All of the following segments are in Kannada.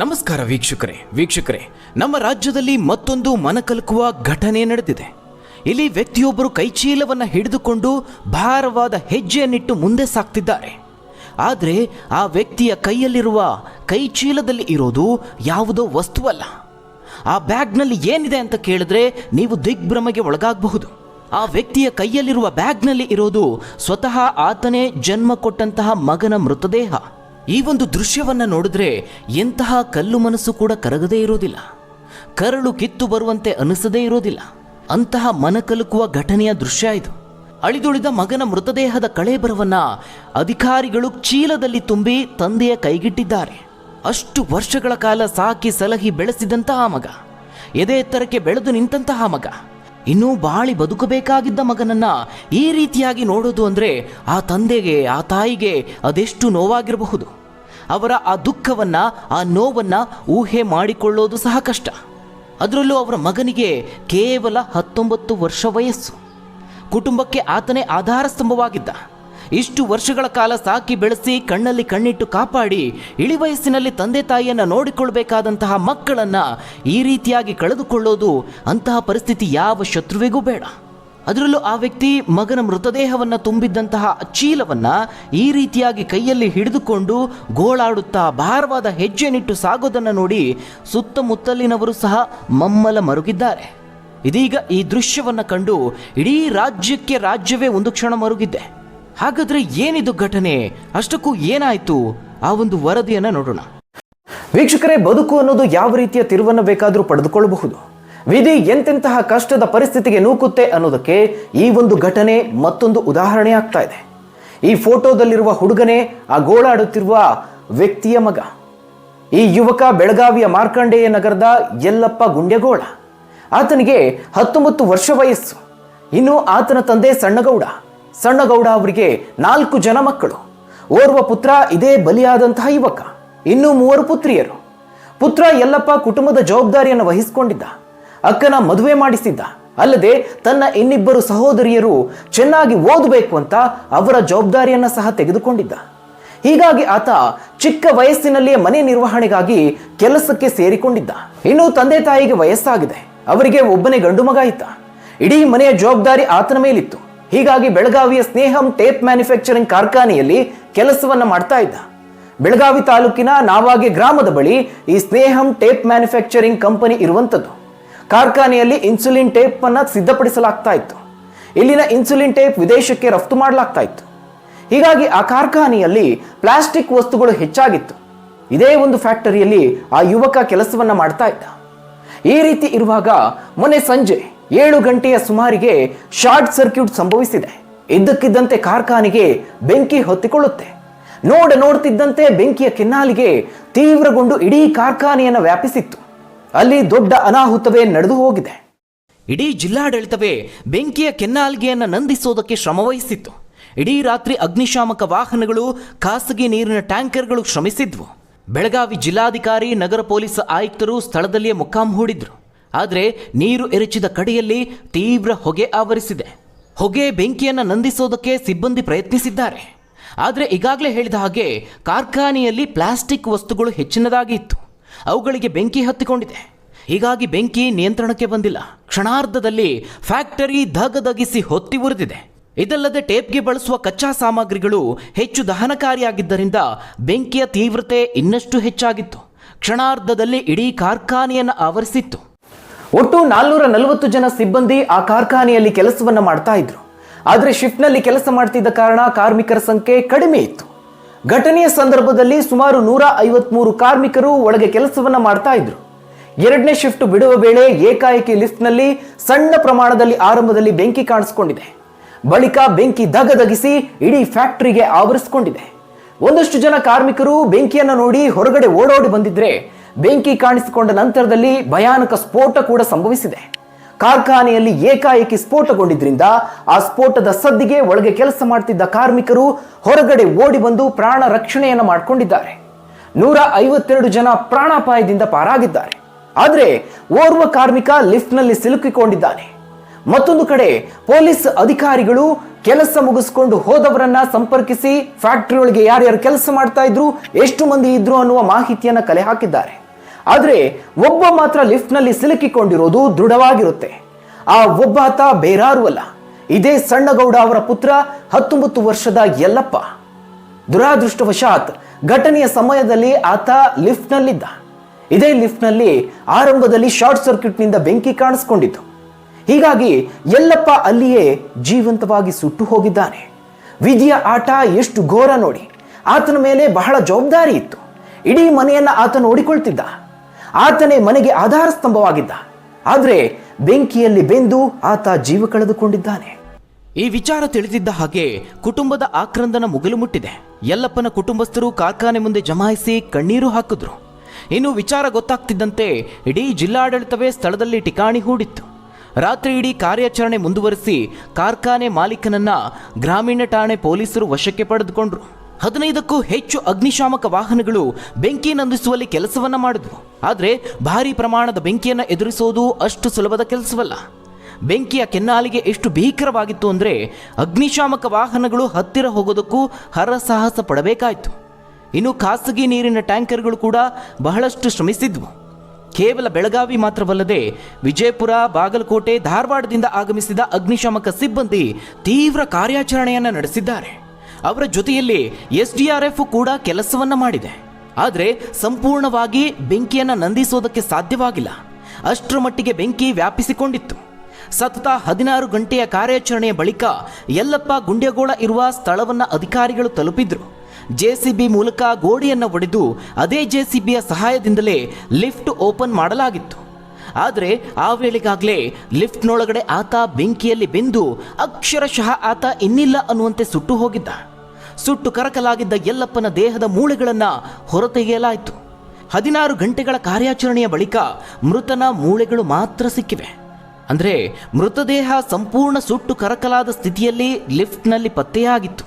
ನಮಸ್ಕಾರ ವೀಕ್ಷಕರೇ, ನಮ್ಮ ರಾಜ್ಯದಲ್ಲಿ ಮತ್ತೊಂದು ಮನಕಲಕುವ ಘಟನೆ ನಡೆದಿದೆ. ಇಲ್ಲಿ ವ್ಯಕ್ತಿಯೊಬ್ಬರು ಕೈಚೀಲವನ್ನು ಹಿಡಿದುಕೊಂಡು ಭಾರವಾದ ಹೆಜ್ಜೆಯನ್ನಿಟ್ಟು ಮುಂದೆ ಸಾಗ್ತಿದ್ದಾರೆ. ಆದರೆ ಆ ವ್ಯಕ್ತಿಯ ಕೈಯಲ್ಲಿರುವ ಕೈಚೀಲದಲ್ಲಿ ಇರೋದು ಯಾವುದೋ ವಸ್ತುವಲ್ಲ. ಆ ಬ್ಯಾಗ್ನಲ್ಲಿ ಏನಿದೆ ಅಂತ ಕೇಳಿದ್ರೆ ನೀವು ದಿಗ್ಭ್ರಮೆಗೆ ಒಳಗಾಗಬಹುದು. ಆ ವ್ಯಕ್ತಿಯ ಕೈಯಲ್ಲಿರುವ ಬ್ಯಾಗ್ನಲ್ಲಿ ಇರೋದು ಸ್ವತಃ ಆತನೇ ಜನ್ಮ ಕೊಟ್ಟಂತಹ ಮಗನ ಮೃತದೇಹ. ಈ ಒಂದು ದೃಶ್ಯವನ್ನ ನೋಡಿದ್ರೆ ಎಂತಹ ಕಲ್ಲು ಮನಸ್ಸು ಕೂಡ ಕರಗದೇ ಇರೋದಿಲ್ಲ, ಕರಳು ಕಿತ್ತು ಬರುವಂತೆ ಅನಿಸದೇ ಇರೋದಿಲ್ಲ. ಅಂತಹ ಮನಕಲಕುವ ಘಟನೆಯ ದೃಶ್ಯ ಇದು. ಅಳಿದುಳಿದ ಮಗನ ಮೃತದೇಹದ ಕಳೇಬರವನ್ನ ಅಧಿಕಾರಿಗಳು ಚೀಲದಲ್ಲಿ ತುಂಬಿ ತಂದೆಯ ಕೈಗಿಟ್ಟಿದ್ದಾರೆ. ಅಷ್ಟು ವರ್ಷಗಳ ಕಾಲ ಸಾಕಿ ಸಲಹಿ ಬೆಳೆಸಿದಂತಹ ಮಗ, ಎದೆ ಎತ್ತರಕ್ಕೆ ಬೆಳೆದು ನಿಂತಹ ಮಗ, ಇನ್ನೂ ಬಾಳಿ ಬದುಕಬೇಕಾಗಿದ್ದ ಮಗನನ್ನ ಈ ರೀತಿಯಾಗಿ ನೋಡೋದು ಅಂದ್ರೆ ಆ ತಂದೆಗೆ, ಆ ತಾಯಿಗೆ ಅದೆಷ್ಟು ನೋವಾಗಿರಬಹುದು. ಅವರ ಆ ದುಃಖವನ್ನ, ಆ ನೋವನ್ನ ಊಹೆ ಮಾಡಿಕೊಳ್ಳೋದು ಸಹ ಕಷ್ಟ. ಅದರಲ್ಲೂ ಅವರ ಮಗನಿಗೆ ಕೇವಲ 19 ವರ್ಷ ವಯಸ್ಸು. ಕುಟುಂಬಕ್ಕೆ ಆತನೇ ಆಧಾರ ಸ್ತಂಭವಾಗಿದ್ದ. ಇಷ್ಟು ವರ್ಷಗಳ ಕಾಲ ಸಾಕಿ ಬೆಳೆಸಿ ಕಣ್ಣಲ್ಲಿ ಕಣ್ಣಿಟ್ಟು ಕಾಪಾಡಿ ಇಳಿ ವಯಸ್ಸಿನಲ್ಲಿ ತಂದೆ ತಾಯಿಯನ್ನು ನೋಡಿಕೊಳ್ಬೇಕಾದಂತಹ ಮಕ್ಕಳನ್ನು ಈ ರೀತಿಯಾಗಿ ಕಳೆದುಕೊಳ್ಳೋದು, ಅಂತಹ ಪರಿಸ್ಥಿತಿ ಯಾವ ಶತ್ರುವಿಗೂ ಬೇಡ. ಅದರಲ್ಲೂ ಆ ವ್ಯಕ್ತಿ ಮಗನ ಮೃತದೇಹವನ್ನು ತುಂಬಿದ್ದಂತಹ ಚೀಲವನ್ನು ಈ ರೀತಿಯಾಗಿ ಕೈಯಲ್ಲಿ ಹಿಡಿದುಕೊಂಡು ಗೋಳಾಡುತ್ತಾ ಭಾರವಾದ ಹೆಜ್ಜೆನಿಟ್ಟು ಸಾಗೋದನ್ನು ನೋಡಿ ಸುತ್ತಮುತ್ತಲಿನವರು ಸಹ ಮಮ್ಮಲ ಮರುಗಿದ್ದಾರೆ. ಇದೀಗ ಈ ದೃಶ್ಯವನ್ನು ಕಂಡು ಇಡೀ ರಾಜ್ಯವೇ ಒಂದು ಕ್ಷಣ ಮರುಗಿದ್ದೆ. ಹಾಗಾದ್ರೆ ಏನಿದು ಘಟನೆ, ಅಷ್ಟಕ್ಕೂ ಏನಾಯ್ತು, ಆ ಒಂದು ವರದಿಯನ್ನ ನೋಡೋಣ. ವೀಕ್ಷಕರೇ, ಬದುಕು ಅನ್ನೋದು ಯಾವ ರೀತಿಯ ತಿರುವನ್ನು ಬೇಕಾದರೂ ಪಡೆದುಕೊಳ್ಳಬಹುದು. ವಿಧಿ ಎಂತೆಂತಹ ಕಷ್ಟದ ಪರಿಸ್ಥಿತಿಗೆ ನೂಕುತ್ತೆ ಅನ್ನೋದಕ್ಕೆ ಈ ಒಂದು ಘಟನೆ ಮತ್ತೊಂದು ಉದಾಹರಣೆ ಆಗ್ತಾ ಇದೆ. ಈ ಫೋಟೋದಲ್ಲಿರುವ ಹುಡುಗನೇ ಆ ಗೋಳಾಡುತ್ತಿರುವ ವ್ಯಕ್ತಿಯ ಮಗ. ಈ ಯುವಕ ಬೆಳಗಾವಿಯ ಮಾರ್ಕಂಡೇಯ ನಗರದ ಯಲ್ಲಪ್ಪ ಗುಂಡ್ಯಗೌಡ. ಆತನಿಗೆ 19 ವರ್ಷ ವಯಸ್ಸು. ಇನ್ನು ಆತನ ತಂದೆ ಸಣ್ಣಗೌಡ ಅವರಿಗೆ 4 ಜನ ಮಕ್ಕಳು. ಓರ್ವ ಪುತ್ರ ಇದೇ ಬಲಿಯಾದಂತಹ ಯುವಕ, ಇನ್ನೂ 3 ಪುತ್ರಿಯರು. ಪುತ್ರ ಯಲ್ಲಪ್ಪ ಕುಟುಂಬದ ಜವಾಬ್ದಾರಿಯನ್ನು ವಹಿಸಿಕೊಂಡಿದ್ದ. ಅಕ್ಕನ ಮದುವೆ ಮಾಡಿಸಿದ್ದ. ಅಲ್ಲದೆ ತನ್ನ ಇನ್ನಿಬ್ಬರು ಸಹೋದರಿಯರು ಚೆನ್ನಾಗಿ ಓದಬೇಕು ಅಂತ ಅವರ ಜವಾಬ್ದಾರಿಯನ್ನ ಸಹ ತೆಗೆದುಕೊಂಡಿದ್ದ. ಹೀಗಾಗಿ ಆತ ಚಿಕ್ಕ ವಯಸ್ಸಿನಲ್ಲಿಯೇ ಮನೆ ನಿರ್ವಹಣೆಗಾಗಿ ಕೆಲಸಕ್ಕೆ ಸೇರಿಕೊಂಡಿದ್ದ. ಇನ್ನು ತಂದೆ ತಾಯಿಗೆ ವಯಸ್ಸಾಗಿದೆ. ಅವರಿಗೆ ಒಬ್ಬನೇ ಗಂಡು ಮಗ ಇದ್ದ. ಇಡೀ ಮನೆಯ ಜವಾಬ್ದಾರಿ ಆತನ ಮೇಲಿತ್ತು. ಹೀಗಾಗಿ ಬೆಳಗಾವಿಯ ಸ್ನೇಹಂ ಟೇಪ್ ಮ್ಯಾನುಫ್ಯಾಕ್ಚರಿಂಗ್ ಕಾರ್ಖಾನೆಯಲ್ಲಿ ಕೆಲಸವನ್ನ ಮಾಡ್ತಾ ಇದ್ದ. ಬೆಳಗಾವಿ ತಾಲೂಕಿನ ನಾವಾಗೆ ಗ್ರಾಮದ ಬಳಿ ಈ ಸ್ನೇಹಂ ಟೇಪ್ ಮ್ಯಾನುಫ್ಯಾಕ್ಚರಿಂಗ್ ಕಂಪನಿ ಇರುವಂಥದ್ದು. ಕಾರ್ಖಾನೆಯಲ್ಲಿ ಇನ್ಸುಲಿನ್ ಟೇಪ್ ಅನ್ನ ಸಿದ್ಧಪಡಿಸಲಾಗ್ತಾ ಇತ್ತು. ಇಲ್ಲಿನ ಇನ್ಸುಲಿನ್ ಟೇಪ್ ವಿದೇಶಕ್ಕೆ ರಫ್ತು ಮಾಡಲಾಗ್ತಾ ಇತ್ತು. ಹೀಗಾಗಿ ಆ ಕಾರ್ಖಾನೆಯಲ್ಲಿ ಪ್ಲಾಸ್ಟಿಕ್ ವಸ್ತುಗಳು ಹೆಚ್ಚಾಗಿತ್ತು. ಇದೇ ಒಂದು ಫ್ಯಾಕ್ಟರಿಯಲ್ಲಿ ಆ ಯುವಕ ಕೆಲಸವನ್ನ ಮಾಡ್ತಾ ಇದ್ದ. ಈ ರೀತಿ ಇರುವಾಗ ಮೊನ್ನೆ ಸಂಜೆ 7 ಗಂಟೆಯ ಸುಮಾರಿಗೆ ಶಾರ್ಟ್ ಸರ್ಕ್ಯೂಟ್ ಸಂಭವಿಸಿದೆ. ಇದ್ದಕ್ಕಿದ್ದಂತೆ ಕಾರ್ಖಾನೆಗೆ ಬೆಂಕಿ ಹೊತ್ತಿಕೊಳ್ಳುತ್ತೆ. ನೋಡ್ತಿದ್ದಂತೆ ಬೆಂಕಿಯ ಕೆನ್ನಾಲಿಗೆ ತೀವ್ರಗೊಂಡು ಇಡೀ ಕಾರ್ಖಾನೆಯನ್ನು ವ್ಯಾಪಿಸಿತ್ತು. ಅಲ್ಲಿ ದೊಡ್ಡ ಅನಾಹುತವೇ ನಡೆದು ಹೋಗಿದೆ. ಇಡೀ ಜಿಲ್ಲಾಡಳಿತವೇ ಬೆಂಕಿಯ ಕೆನ್ನಾಲಿಗೆಯನ್ನು ನಂದಿಸೋದಕ್ಕೆ ಶ್ರಮವಹಿಸಿತ್ತು. ಇಡೀ ರಾತ್ರಿ ಅಗ್ನಿಶಾಮಕ ವಾಹನಗಳು, ಖಾಸಗಿ ನೀರಿನ ಟ್ಯಾಂಕರ್ಗಳು ಶ್ರಮಿಸಿದ್ವು. ಬೆಳಗಾವಿ ಜಿಲ್ಲಾಧಿಕಾರಿ, ನಗರ ಪೊಲೀಸ್ ಆಯುಕ್ತರು ಸ್ಥಳದಲ್ಲಿಯೇ ಮೊಕ್ಕಾಂ ಹೂಡಿದ್ರು. ಆದರೆ ನೀರು ಎರಚಿದ ಕಡೆಯಲ್ಲಿ ತೀವ್ರ ಹೊಗೆ ಆವರಿಸಿದೆ. ಹೊಗೆ ಬೆಂಕಿಯನ್ನು ನಂದಿಸೋದಕ್ಕೆ ಸಿಬ್ಬಂದಿ ಪ್ರಯತ್ನಿಸಿದ್ದಾರೆ. ಆದರೆ ಈಗಾಗಲೇ ಹೇಳಿದ ಹಾಗೆ ಕಾರ್ಖಾನೆಯಲ್ಲಿ ಪ್ಲಾಸ್ಟಿಕ್ ವಸ್ತುಗಳು ಹೆಚ್ಚಿನದಾಗಿ ಇತ್ತು. ಅವುಗಳಿಗೆ ಬೆಂಕಿ ಹತ್ತಿಕೊಂಡಿದೆ. ಹೀಗಾಗಿ ಬೆಂಕಿ ನಿಯಂತ್ರಣಕ್ಕೆ ಬಂದಿಲ್ಲ. ಕ್ಷಣಾರ್ಧದಲ್ಲಿ ಫ್ಯಾಕ್ಟರಿ ಧಗಧಗಿಸಿ ಹೊತ್ತಿ ಉರಿದಿದೆ. ಇದಲ್ಲದೆ ಟೇಪ್ಗೆ ಬಳಸುವ ಕಚ್ಚಾ ಸಾಮಗ್ರಿಗಳು ಹೆಚ್ಚು ದಹನಕಾರಿಯಾಗಿದ್ದರಿಂದ ಬೆಂಕಿಯ ತೀವ್ರತೆ ಇನ್ನಷ್ಟು ಹೆಚ್ಚಾಗಿತ್ತು. ಕ್ಷಣಾರ್ಧದಲ್ಲಿ ಇಡೀ ಕಾರ್ಖಾನೆಯನ್ನು ಆವರಿಸಿತ್ತು. ಒಟ್ಟು 440 ಜನ ಸಿಬ್ಬಂದಿ ಆ ಕಾರ್ಖಾನೆಯಲ್ಲಿ ಕೆಲಸವನ್ನ ಮಾಡ್ತಾ ಇದ್ರು. ಆದರೆ ಶಿಫ್ಟ್ನಲ್ಲಿ ಕೆಲಸ ಮಾಡ್ತಿದ್ದ ಕಾರಣ ಕಾರ್ಮಿಕರ ಸಂಖ್ಯೆ ಕಡಿಮೆ ಇತ್ತು. ಘಟನೆಯ ಸಂದರ್ಭದಲ್ಲಿ ಸುಮಾರು 153 ಕಾರ್ಮಿಕರು ಒಳಗೆ ಕೆಲಸವನ್ನ ಮಾಡ್ತಾ ಇದ್ರು. 2ನೇ ಶಿಫ್ಟ್ ಬಿಡುವ ವೇಳೆ ಏಕಾಏಕಿ ಲಿಫ್ಟ್ನಲ್ಲಿ ಸಣ್ಣ ಪ್ರಮಾಣದಲ್ಲಿ ಆರಂಭದಲ್ಲಿ ಬೆಂಕಿ ಕಾಣಿಸಿಕೊಂಡಿದೆ. ಬಳಿಕ ಬೆಂಕಿ ಧಗಧಗಿಸಿ ಇಡೀ ಫ್ಯಾಕ್ಟರಿಗೆ ಆವರಿಸಿಕೊಂಡಿದೆ. ಒಂದಷ್ಟು ಜನ ಕಾರ್ಮಿಕರು ಬೆಂಕಿಯನ್ನು ನೋಡಿ ಹೊರಗಡೆ ಓಡೋಡಿ ಬಂದಿದ್ರೆ, ಬೆಂಕಿ ಕಾಣಿಸಿಕೊಂಡ ನಂತರದಲ್ಲಿ ಭಯಾನಕ ಸ್ಫೋಟ ಕೂಡ ಸಂಭವಿಸಿದೆ. ಕಾರ್ಖಾನೆಯಲ್ಲಿ ಏಕಾಏಕಿ ಸ್ಫೋಟಗೊಂಡಿದ್ರಿಂದ ಆ ಸ್ಫೋಟದ ಸದ್ದಿಗೆ ಒಳಗೆ ಕೆಲಸ ಮಾಡ್ತಿದ್ದ ಕಾರ್ಮಿಕರು ಹೊರಗಡೆ ಓಡಿ ಬಂದು ಪ್ರಾಣ ರಕ್ಷಣೆಯನ್ನು ಮಾಡಿಕೊಂಡಿದ್ದಾರೆ. 152 ಜನ ಪ್ರಾಣಾಪಾಯದಿಂದ ಪಾರಾಗಿದ್ದಾರೆ. ಆದರೆ ಓರ್ವ ಕಾರ್ಮಿಕ ಲಿಫ್ಟ್ನಲ್ಲಿ ಸಿಲುಕಿಕೊಂಡಿದ್ದಾನೆ. ಮತ್ತೊಂದು ಕಡೆ ಪೊಲೀಸ್ ಅಧಿಕಾರಿಗಳು ಕೆಲಸ ಮುಗಿಸ್ಕೊಂಡು ಹೋದವರನ್ನ ಸಂಪರ್ಕಿಸಿ ಫ್ಯಾಕ್ಟರಿ ಒಳಗೆ ಯಾರ್ಯಾರು ಕೆಲಸ ಮಾಡ್ತಾ ಇದ್ರು, ಎಷ್ಟು ಮಂದಿ ಇದ್ರು ಅನ್ನುವ ಮಾಹಿತಿಯನ್ನ ಕಲೆ ಹಾಕಿದ್ದಾರೆ. ಆದ್ರೆ ಒಬ್ಬ ಮಾತ್ರ ಲಿಫ್ಟ್ ನಲ್ಲಿ ಸಿಲುಕಿಕೊಂಡಿರೋದು ದೃಢವಾಗಿರುತ್ತೆ. ಆ ಒಬ್ಬ ಆತ ಬೇರಾರು ಅಲ್ಲ, ಇದೇ ಸಣ್ಣಗೌಡ ಅವರ ಪುತ್ರ 19 ವರ್ಷದ ಯಲ್ಲಪ್ಪ. ದುರಾದೃಷ್ಟವಶಾತ್ ಘಟನೆಯ ಸಮಯದಲ್ಲಿ ಆತ ಲಿಫ್ಟ್ ನಲ್ಲಿದ್ದ. ಇದೇ ಲಿಫ್ಟ್ ನಲ್ಲಿ ಆರಂಭದಲ್ಲಿ ಶಾರ್ಟ್ ಸರ್ಕ್ಯೂಟ್ ನಿಂದ ಬೆಂಕಿ ಕಾಣಿಸ್ಕೊಂಡಿತ್ತು. ಹೀಗಾಗಿ ಯಲ್ಲಪ್ಪ ಅಲ್ಲಿಯೇ ಜೀವಂತವಾಗಿ ಸುಟ್ಟು ಹೋಗಿದ್ದಾನೆ. ವಿಧಿಯ ಆಟ ಎಷ್ಟು ಘೋರ ನೋಡಿ. ಆತನ ಮೇಲೆ ಬಹಳ ಜವಾಬ್ದಾರಿ ಇತ್ತು. ಇಡೀ ಮನೆಯನ್ನ ಆತ ನೋಡಿಕೊಳ್ತಿದ್ದ. ಆತನೇ ಮನೆಗೆ ಆಧಾರ ಸ್ತಂಭವಾಗಿದ್ದ. ಆದ್ರೆ ಬೆಂಕಿಯಲ್ಲಿ ಬೆಂದು ಆತ ಜೀವ ಕಳೆದುಕೊಂಡಿದ್ದಾನೆ. ಈ ವಿಚಾರ ತಿಳಿದಿದ್ದ ಹಾಗೆ ಕುಟುಂಬದ ಆಕ್ರಂದನ ಮುಗಿಲು ಮುಟ್ಟಿದೆ. ಯಲ್ಲಪ್ಪನ ಕುಟುಂಬಸ್ಥರು ಕಾರ್ಖಾನೆ ಮುಂದೆ ಜಮಾಯಿಸಿ ಕಣ್ಣೀರು ಹಾಕಿದ್ರು. ಇನ್ನು ವಿಚಾರ ಗೊತ್ತಾಗ್ತಿದ್ದಂತೆ ಇಡೀ ಜಿಲ್ಲಾಡಳಿತವೇ ಸ್ಥಳದಲ್ಲಿ ಠಿಕಾಣಿ ಹೂಡಿತ್ತು. ರಾತ್ರಿ ಇಡೀ ಕಾರ್ಯಾಚರಣೆ ಮುಂದುವರಿಸಿ ಕಾರ್ಖಾನೆ ಮಾಲೀಕನನ್ನ ಗ್ರಾಮೀಣ ಠಾಣೆ ಪೊಲೀಸರು ವಶಕ್ಕೆ ಪಡೆದುಕೊಂಡ್ರು. 15ಕ್ಕೂ ಹೆಚ್ಚು ಅಗ್ನಿಶಾಮಕ ವಾಹನಗಳು ಬೆಂಕಿ ನಂದಿಸುವಲ್ಲಿ ಕೆಲಸವನ್ನ ಮಾಡಿದ್ವು. ಆದರೆ ಭಾರೀ ಪ್ರಮಾಣದ ಬೆಂಕಿಯನ್ನು ಎದುರಿಸೋದು ಅಷ್ಟು ಸುಲಭದ ಕೆಲಸವಲ್ಲ. ಬೆಂಕಿಯ ಕೆನ್ನಾಲಿಗೆ ಎಷ್ಟು ಭೀಕರವಾಗಿತ್ತು ಅಂದರೆ ಅಗ್ನಿಶಾಮಕ ವಾಹನಗಳು ಹತ್ತಿರ ಹೋಗೋದಕ್ಕೂ ಹರಸಾಹಸ ಪಡಬೇಕಾಯಿತು. ಇನ್ನು ಖಾಸಗಿ ನೀರಿನ ಟ್ಯಾಂಕರ್ಗಳು ಕೂಡ ಬಹಳಷ್ಟು ಶ್ರಮಿಸಿದ್ವು. ಕೇವಲ ಬೆಳಗಾವಿ ಮಾತ್ರವಲ್ಲದೆ ವಿಜಯಪುರ, ಬಾಗಲಕೋಟೆ, ಧಾರವಾಡದಿಂದ ಆಗಮಿಸಿದ ಅಗ್ನಿಶಾಮಕ ಸಿಬ್ಬಂದಿ ತೀವ್ರ ಕಾರ್ಯಾಚರಣೆಯನ್ನು ನಡೆಸಿದ್ದಾರೆ. ಅವರ ಜೊತೆಯಲ್ಲಿ SDRF ಕೂಡ ಕೆಲಸವನ್ನ ಮಾಡಿದೆ. ಆದರೆ ಸಂಪೂರ್ಣವಾಗಿ ಬೆಂಕಿಯನ್ನು ನಂದಿಸೋದಕ್ಕೆ ಸಾಧ್ಯವಾಗಿಲ್ಲ. ಅಷ್ಟರ ಮಟ್ಟಿಗೆ ಬೆಂಕಿ ವ್ಯಾಪಿಸಿಕೊಂಡಿತ್ತು. ಸತತ 16 ಗಂಟೆಯ ಕಾರ್ಯಾಚರಣೆಯ ಬಳಿಕ ಯಲ್ಲಪ್ಪ ಗುಂಡ್ಯಗೋಳ ಇರುವ ಸ್ಥಳವನ್ನು ಅಧಿಕಾರಿಗಳು ತಲುಪಿದ್ರು. JCB ಮೂಲಕ ಗೋಡೆಯನ್ನು ಒಡೆದು ಅದೇ JCBಯ ಸಹಾಯದಿಂದಲೇ ಲಿಫ್ಟ್ ಓಪನ್ ಮಾಡಲಾಗಿತ್ತು. ಆದರೆ ಆ ವೇಳೆಗಾಗಲೇ ಲಿಫ್ಟ್ನೊಳಗಡೆ ಆತ ಬೆಂಕಿಯಲ್ಲಿ ಬೆಂದು ಅಕ್ಷರಶಃ ಆತ ಇನ್ನಿಲ್ಲ ಅನ್ನುವಂತೆ ಸುಟ್ಟು ಹೋಗಿದ್ದ. ಸುಟ್ಟು ಕರಕಲಾಗಿದ್ದ ಯಲ್ಲಪ್ಪನ ದೇಹದ ಮೂಳೆಗಳನ್ನು ಹೊರತೆಗೆಯಲಾಯಿತು. 16 ಗಂಟೆಗಳ ಕಾರ್ಯಾಚರಣೆಯ ಬಳಿಕ ಮೃತನ ಮೂಳೆಗಳು ಮಾತ್ರ ಸಿಕ್ಕಿವೆ. ಅಂದರೆ ಮೃತದೇಹ ಸಂಪೂರ್ಣ ಸುಟ್ಟು ಕರಕಲಾದ ಸ್ಥಿತಿಯಲ್ಲಿ ಲಿಫ್ಟ್ನಲ್ಲಿ ಪತ್ತೆಯಾಗಿತ್ತು.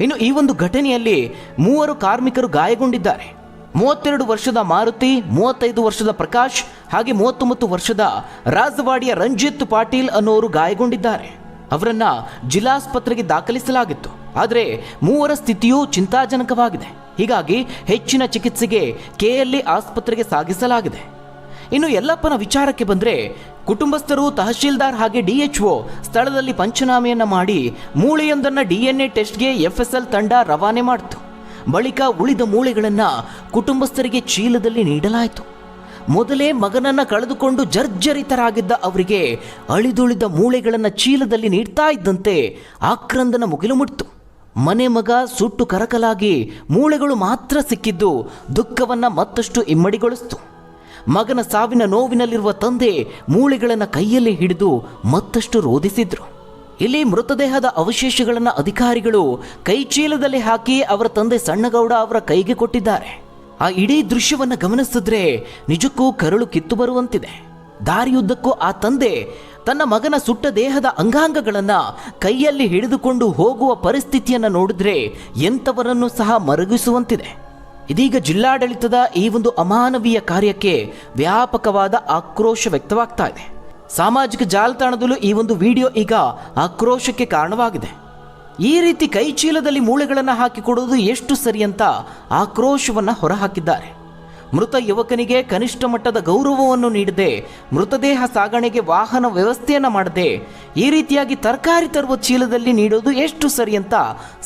ಇನ್ನು ಈ ಒಂದು ಘಟನೆಯಲ್ಲಿ 3 ಕಾರ್ಮಿಕರು ಗಾಯಗೊಂಡಿದ್ದಾರೆ. 32 ವರ್ಷದ ಮಾರುತಿ, 35 ವರ್ಷದ ಪ್ರಕಾಶ್ ಹಾಗೆ 39 ವರ್ಷದ ರಾಜವಾಡಿಯ ರಂಜಿತ್ ಪಾಟೀಲ್ ಅನ್ನೋರು ಗಾಯಗೊಂಡಿದ್ದಾರೆ. ಅವರನ್ನ ಜಿಲ್ಲಾಸ್ಪತ್ರೆಗೆ ದಾಖಲಿಸಲಾಗಿತ್ತು. ಆದರೆ 3ರ ಸ್ಥಿತಿಯು ಚಿಂತಾಜನಕವಾಗಿದೆ. ಹೀಗಾಗಿ ಹೆಚ್ಚಿನ ಚಿಕಿತ್ಸೆಗೆ KLE ಆಸ್ಪತ್ರೆಗೆ ಸಾಗಿಸಲಾಗಿದೆ. ಇನ್ನು ಯಲ್ಲಪ್ಪನ ವಿಚಾರಕ್ಕೆ ಬಂದರೆ ಕುಟುಂಬಸ್ಥರು, ತಹಶೀಲ್ದಾರ್ ಹಾಗೆ DHO ಸ್ಥಳದಲ್ಲಿ ಪಂಚನಾಮೆಯನ್ನ ಮಾಡಿ ಮೂಳೆಯೊಂದನ್ನು DNA ಟೆಸ್ಟ್ಗೆ FSL ತಂಡ ರವಾನೆ ಮಾಡಿತು. ಬಳಿಕ ಉಳಿದ ಮೂಳೆಗಳನ್ನು ಕುಟುಂಬಸ್ಥರಿಗೆ ಚೀಲದಲ್ಲಿ ನೀಡಲಾಯಿತು. ಮೊದಲೇ ಮಗನನ್ನ ಕಳೆದುಕೊಂಡು ಜರ್ಜರಿತರಾಗಿದ್ದ ಅವರಿಗೆ ಅಳಿದುಳಿದ ಮೂಳೆಗಳನ್ನು ಚೀಲದಲ್ಲಿ ನೀಡ್ತಾ ಇದ್ದಂತೆ ಆಕ್ರಂದನ ಮುಗಿಲು ಮುಟ್ಟಿತು. ಮನೆ ಮಗ ಸುಟ್ಟು ಕರಕಲಾಗಿ ಮೂಳೆಗಳು ಮಾತ್ರ ಸಿಕ್ಕಿದ್ದು ದುಃಖವನ್ನ ಮತ್ತಷ್ಟು ಇಮ್ಮಡಿಗೊಳಿಸಿತು. ಮಗನ ಸಾವಿನ ನೋವಿನಲ್ಲಿರುವ ತಂದೆ ಮೂಳೆಗಳನ್ನು ಕೈಯಲ್ಲಿ ಹಿಡಿದು ಮತ್ತಷ್ಟು ರೋಧಿಸಿದ್ರು. ಇಲ್ಲಿ ಮೃತದೇಹದ ಅವಶೇಷಗಳನ್ನು ಅಧಿಕಾರಿಗಳು ಕೈಚೀಲದಲ್ಲಿ ಹಾಕಿ ಅವರ ತಂದೆ ಸಣ್ಣಗೌಡ ಅವರ ಕೈಗೆ ಕೊಟ್ಟಿದ್ದಾರೆ. ಆ ಇಡೀ ದೃಶ್ಯವನ್ನು ಗಮನಿಸಿದ್ರೆ ನಿಜಕ್ಕೂ ಕರುಳು ಕಿತ್ತು ಬರುವಂತಿದೆ. ದಾರಿಯುದ್ದಕ್ಕೂ ಆ ತಂದೆ ತನ್ನ ಮಗನ ಸುಟ್ಟ ದೇಹದ ಅಂಗಾಂಗಗಳನ್ನು ಕೈಯಲ್ಲಿ ಹಿಡಿದುಕೊಂಡು ಹೋಗುವ ಪರಿಸ್ಥಿತಿಯನ್ನು ನೋಡಿದ್ರೆ ಎಂಥವರನ್ನು ಸಹ ಮರಗಿಸುವಂತಿದೆ. ಇದೀಗ ಜಿಲ್ಲಾಡಳಿತದ ಈ ಒಂದು ಅಮಾನವೀಯ ಕಾರ್ಯಕ್ಕೆ ವ್ಯಾಪಕವಾದ ಆಕ್ರೋಶ ವ್ಯಕ್ತವಾಗ್ತಾ ಇದೆ. ಸಾಮಾಜಿಕ ಜಾಲತಾಣದಲ್ಲೂ ಈ ಒಂದು ವಿಡಿಯೋ ಈಗ ಆಕ್ರೋಶಕ್ಕೆ ಕಾರಣವಾಗಿದೆ. ಈ ರೀತಿ ಕೈಚೀಲದಲ್ಲಿ ಮೂಳೆಗಳನ್ನು ಹಾಕಿಕೊಡುವುದು ಎಷ್ಟು ಸರಿ ಅಂತ ಆಕ್ರೋಶವನ್ನು ಹೊರಹಾಕಿದ್ದಾರೆ. ಮೃತ ಯುವಕನಿಗೆ ಕನಿಷ್ಠ ಮಟ್ಟದ ಗೌರವವನ್ನು ನೀಡದೆ, ಮೃತದೇಹ ಸಾಗಣೆಗೆ ವಾಹನ ವ್ಯವಸ್ಥೆಯನ್ನು ಮಾಡದೆ ಈ ರೀತಿಯಾಗಿ ತರಕಾರಿ ತರುವ ಚೀಲದಲ್ಲಿ ನೀಡೋದು ಎಷ್ಟು ಸರಿ ಅಂತ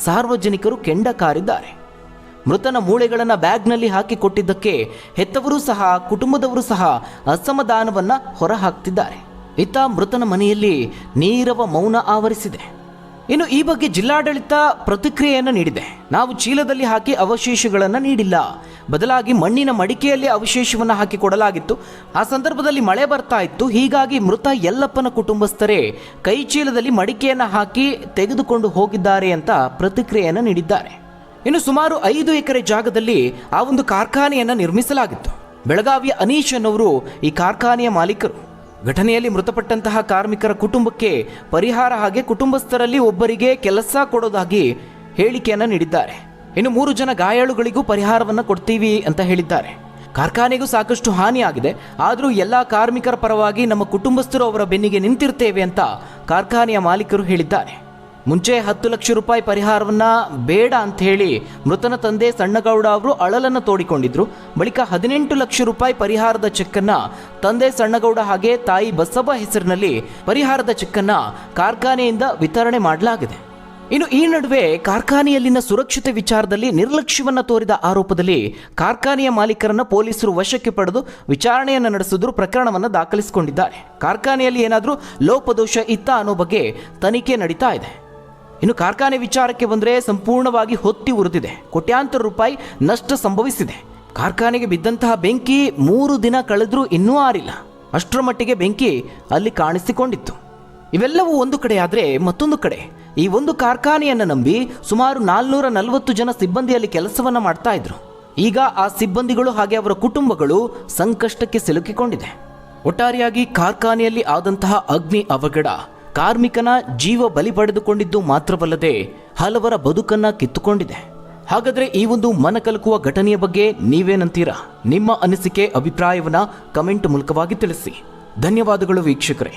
ಸಾರ್ವಜನಿಕರು ಕೆಂಡ ಕಾರಿದ್ದಾರೆ. ಮೃತನ ಮೂಳೆಗಳನ್ನು ಬ್ಯಾಗ್ನಲ್ಲಿ ಹಾಕಿ ಕೊಟ್ಟಿದ್ದಕ್ಕೆ ಹೆತ್ತವರು ಸಹ ಕುಟುಂಬದವರು ಸಹ ಅಸಮಾಧಾನವನ್ನು ಹೊರಹಾಕ್ತಿದ್ದಾರೆ. ಇತ್ತ ಮೃತನ ಮನೆಯಲ್ಲಿ ನೀರವ ಮೌನ ಆವರಿಸಿದೆ. ಇನ್ನು ಈ ಬಗ್ಗೆ ಜಿಲ್ಲಾಡಳಿತ ಪ್ರತಿಕ್ರಿಯೆಯನ್ನು ನೀಡಿದೆ. ನಾವು ಚೀಲದಲ್ಲಿ ಹಾಕಿ ಅವಶೇಷಗಳನ್ನು ನೀಡಿಲ್ಲ, ಬದಲಾಗಿ ಮಣ್ಣಿನ ಮಡಿಕೆಯಲ್ಲಿ ಅವಶೇಷವನ್ನು ಹಾಕಿ ಕೊಡಲಾಗಿತ್ತು. ಆ ಸಂದರ್ಭದಲ್ಲಿ ಮಳೆ ಬರ್ತಾ ಇತ್ತು. ಹೀಗಾಗಿ ಮೃತ ಯಲ್ಲಪ್ಪನ ಕುಟುಂಬಸ್ಥರೇ ಕೈ ಚೀಲದಲ್ಲಿ ಮಡಿಕೆಯನ್ನು ಹಾಕಿ ತೆಗೆದುಕೊಂಡು ಹೋಗಿದ್ದಾರೆ ಅಂತ ಪ್ರತಿಕ್ರಿಯೆಯನ್ನು ನೀಡಿದ್ದಾರೆ. ಇನ್ನು ಸುಮಾರು 5 ಎಕರೆ ಜಾಗದಲ್ಲಿ ಆ ಒಂದು ಕಾರ್ಖಾನೆಯನ್ನು ನಿರ್ಮಿಸಲಾಗಿತ್ತು. ಬೆಳಗಾವಿಯ ಅನೀಶ್ ಅನ್ನೋರು ಈ ಕಾರ್ಖಾನೆಯ ಮಾಲೀಕರು. ಘಟನೆಯಲ್ಲಿ ಮೃತಪಟ್ಟಂತಹ ಕಾರ್ಮಿಕರ ಕುಟುಂಬಕ್ಕೆ ಪರಿಹಾರ ಹಾಗೆ ಕುಟುಂಬಸ್ಥರಲ್ಲಿ ಒಬ್ಬರಿಗೆ ಕೆಲಸ ಕೊಡೋದಾಗಿ ಹೇಳಿಕೆಯನ್ನು ನೀಡಿದ್ದಾರೆ. ಇನ್ನು 3 ಜನ ಗಾಯಾಳುಗಳಿಗೂ ಪರಿಹಾರವನ್ನು ಕೊಡ್ತೀವಿ ಅಂತ ಹೇಳಿದ್ದಾರೆ. ಕಾರ್ಖಾನೆಗೂ ಸಾಕಷ್ಟು ಹಾನಿಯಾಗಿದೆ, ಆದರೂ ಎಲ್ಲ ಕಾರ್ಮಿಕರ ಪರವಾಗಿ ನಮ್ಮ ಕುಟುಂಬಸ್ಥರು ಅವರ ಬೆನ್ನಿಗೆ ನಿಂತಿರ್ತೇವೆ ಅಂತ ಕಾರ್ಖಾನೆಯ ಮಾಲೀಕರು ಹೇಳಿದ್ದಾರೆ. ಮುಂಚೆ 10 ಲಕ್ಷ ರೂಪಾಯಿ ಪರಿಹಾರವನ್ನ ಬೇಡ ಅಂತ ಹೇಳಿ ಮೃತನ ತಂದೆ ಸಣ್ಣಗೌಡ ಅವರು ಅಳಲನ್ನು ತೋಡಿಕೊಂಡಿದ್ರು. ಬಳಿಕ 18 ಲಕ್ಷ ರೂಪಾಯಿ ಪರಿಹಾರದ ಚೆಕ್ಕನ್ನು ತಂದೆ ಸಣ್ಣಗೌಡ ಹಾಗೆ ತಾಯಿ ಬಸವ ಹೆಸರಿನಲ್ಲಿ ಪರಿಹಾರದ ಚೆಕ್ಕನ್ನು ಕಾರ್ಖಾನೆಯಿಂದ ವಿತರಣೆ ಮಾಡಲಾಗಿದೆ. ಇನ್ನು ಈ ನಡುವೆ ಕಾರ್ಖಾನೆಯಲ್ಲಿನ ಸುರಕ್ಷತೆ ವಿಚಾರದಲ್ಲಿ ನಿರ್ಲಕ್ಷ್ಯವನ್ನು ತೋರಿದ ಆರೋಪದಲ್ಲಿ ಕಾರ್ಖಾನೆಯ ಮಾಲೀಕರನ್ನು ಪೊಲೀಸರು ವಶಕ್ಕೆ ಪಡೆದು ವಿಚಾರಣೆಯನ್ನು ನಡೆಸಿದ್ರು, ಪ್ರಕರಣವನ್ನು ದಾಖಲಿಸಿಕೊಂಡಿದ್ದಾರೆ. ಕಾರ್ಖಾನೆಯಲ್ಲಿ ಏನಾದರೂ ಲೋಪದೋಷ ಇತ್ತ ಅನ್ನೋ ಬಗ್ಗೆ ತನಿಖೆ ನಡೀತಾ ಇದೆ. ಇನ್ನು ಕಾರ್ಖಾನೆ ವಿಚಾರಕ್ಕೆ ಬಂದರೆ ಸಂಪೂರ್ಣವಾಗಿ ಹೊತ್ತಿ ಉರಿದಿದೆ. ಕೋಟ್ಯಾಂತರ ರೂಪಾಯಿ ನಷ್ಟ ಸಂಭವಿಸಿದೆ. ಕಾರ್ಖಾನೆಗೆ ಬಿದ್ದಂತಹ ಬೆಂಕಿ 3 ದಿನ ಕಳೆದ್ರೂ ಇನ್ನೂ ಆರಿಲ್ಲ. ಅಷ್ಟರ ಮಟ್ಟಿಗೆ ಬೆಂಕಿ ಅಲ್ಲಿ ಕಾಣಿಸಿಕೊಂಡಿತ್ತು. ಇವೆಲ್ಲವೂ ಒಂದು ಕಡೆ ಆದರೆ ಮತ್ತೊಂದು ಕಡೆ ಈ ಒಂದು ಕಾರ್ಖಾನೆಯನ್ನು ನಂಬಿ ಸುಮಾರು 440 ಜನ ಸಿಬ್ಬಂದಿಯಲ್ಲಿ ಕೆಲಸವನ್ನು ಮಾಡ್ತಾ ಇದ್ರು. ಈಗ ಆ ಸಿಬ್ಬಂದಿಗಳು ಹಾಗೆ ಅವರ ಕುಟುಂಬಗಳು ಸಂಕಷ್ಟಕ್ಕೆ ಸಿಲುಕಿಕೊಂಡಿದೆ. ಒಟ್ಟಾರೆಯಾಗಿ ಕಾರ್ಖಾನೆಯಲ್ಲಿ ಆದಂತಹ ಅಗ್ನಿ ಅವಘಡ ಕಾರ್ಮಿಕನ ಜೀವ ಬಲಿ ಪಡೆದುಕೊಂಡಿದ್ದು ಮಾತ್ರವಲ್ಲದೆ ಹಲವರ ಬದುಕನ್ನ ಕಿತ್ತುಕೊಂಡಿದೆ. ಹಾಗಾದ್ರೆ ಈ ಒಂದು ಮನಕಲಕುವ ಘಟನೆಯ ಬಗ್ಗೆ ನೀವೇನಂತೀರಾ? ನಿಮ್ಮ ಅನಿಸಿಕೆ ಅಭಿಪ್ರಾಯವನ್ನ ಕಮೆಂಟ್ ಮೂಲಕವಾಗಿ ತಿಳಿಸಿ. ಧನ್ಯವಾದಗಳು ವೀಕ್ಷಕರೇ.